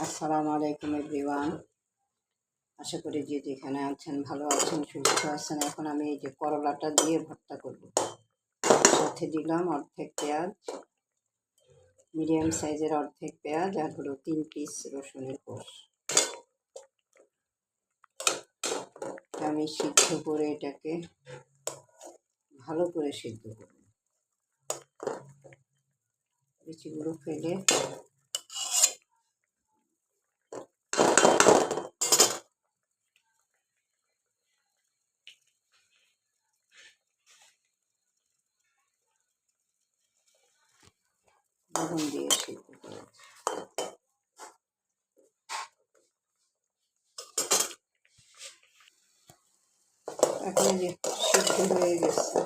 আসসালামু আলাইকুম এভরিওয়ান। আশা করি যে যেখানে আছেন ভালো আছেন, সুস্থ আছেন। এখন আমি এই যে করলাটা দিয়ে ভর্তা করব। সাথে দিলাম অর্ধেক পেঁয়াজ, মিডিয়াম সাইজের অর্ধেক পেঁয়াজ, আর হলো 3 পিস রসুনের কোষ। আমি সিদ্ধ করে এটাকে ভালো করে সিদ্ধ করব, বিচিগুলো ফেলে। লবণ দিয়ে সিদ্ধ করে এখন যে সিদ্ধ হয়ে গেছে।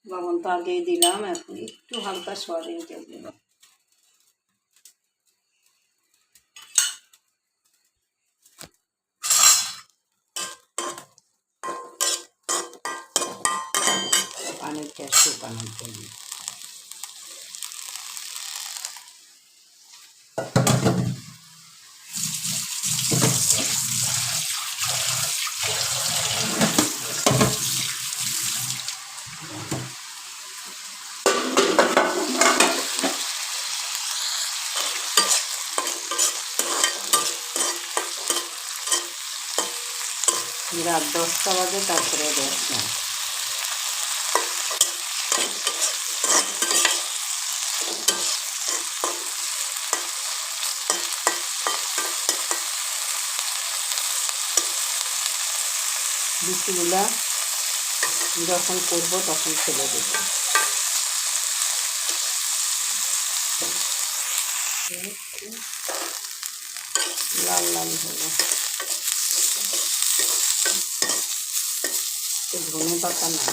লবণ তো আগেই দিলাম, এখন একটু হালকা সয়াবিন তেল দিলাম। পানিটা শুকানোর জন্য রাত 10টা বাজে, তারপরে বসলাম। বিচিগুলা যখন করব তখন ফেলে দেব। লাল লাল হলো। ধনে পাতা না,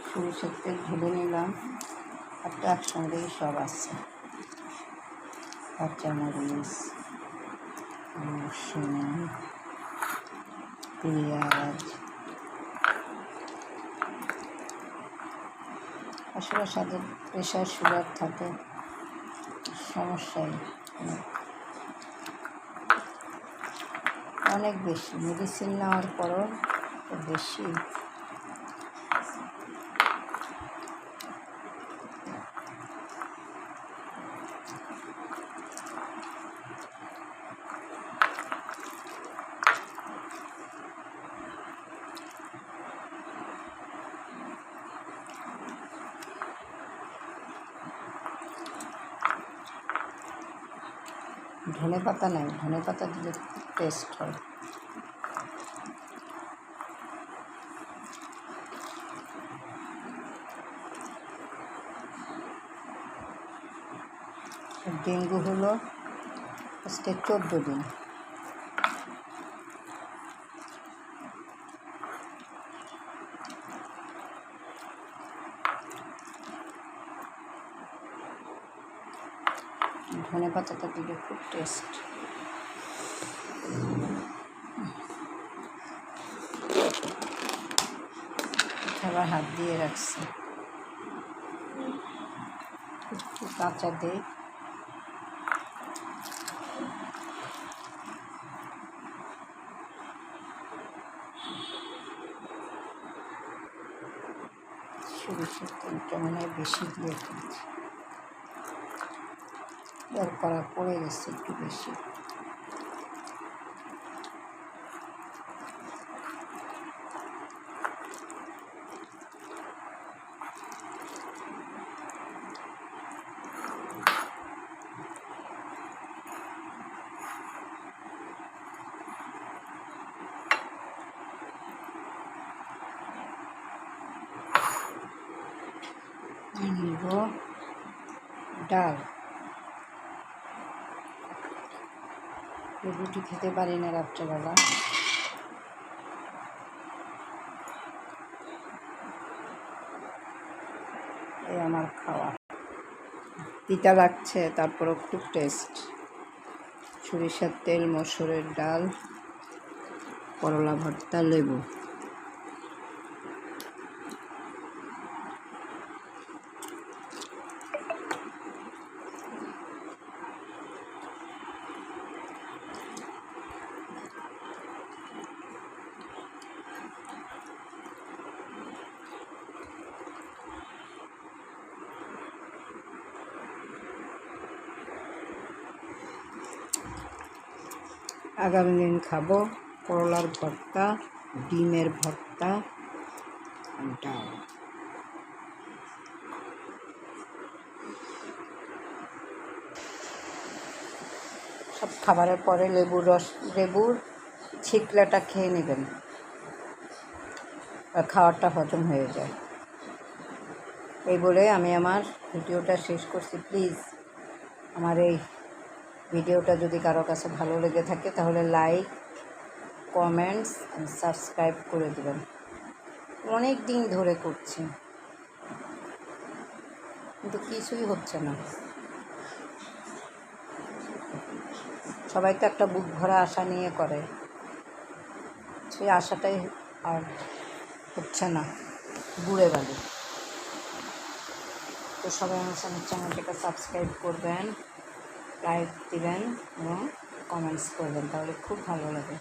সরিষার তেল ঢেলে নিলাম। একটা একসঙ্গেই সব আছে, কাঁচামরিচ, রসুন, পেঁয়াজ। আসলে যাদের প্রেশার সুগার থাকে সমস্যাই অনেক বেশি, মেডিসিন নেওয়ার পরও বেশি। ধনে পাতা নাই, ধনে পাতা দিলে টেস্ট হয়। ডেঙ্গু হলো আজকে 14 দিন। ধনে পাতাটা দিলে খুব টেস্ট। আবার হাত দিয়ে রাখছি, একটু কাঁচা দেই। সরিষার তেলটা মনে হয় বেশি দিয়ে ফেলছি, দরকার পড়ে গেছে একটু বেশি। নিব ডাল। রুটি খেতে পারি না রাত্রেবেলা, এই আমার খাওয়া। তিতা লাগছে, তারপরও খুব টেস্ট। সরিষার তেল, মসুরের ডাল, করলা ভর্তা, লেবু। আগামী দিন খাবো করলার ভর্তা, ডিমের ভর্তা, ডাল। সব খাবারের পরে লেবুর ছিকলাটা খেয়ে নেবেন, আর খাবারটা হজম হয়ে যায়। এই বলে আমি আমার ভিডিওটা শেষ করছি। প্লিজ আমার এই ভিডিওটা যদি কারো কাছে ভালো লেগে থাকে তাহলে লাইক, কমেন্টস অ্যান্ড সাবস্ক্রাইব করে দেবেন। অনেক দিন ধরে করছি কিন্তু কিছুই হচ্ছে না। সবাই তো একটা বুক ভরা আশা নিয়ে করে, সেই আশাটাই আর হচ্ছে না, ঘুরে গেল। তো সবাই আমার চ্যানেলটাকে সাবস্ক্রাইব করবেন, লাইক দিবেন এবং কমেন্টস করবেন, তাহলে খুব ভালো লাগে।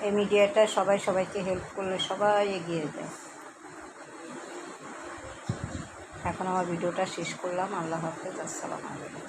এই মিডিয়াটা সবাই সবাইকে হেল্প করলে সবাই এগিয়ে যায়। এখন আমার ভিডিওটা শেষ করলাম। আল্লাহ হাফেজ, আসসালামু আলাইকুম।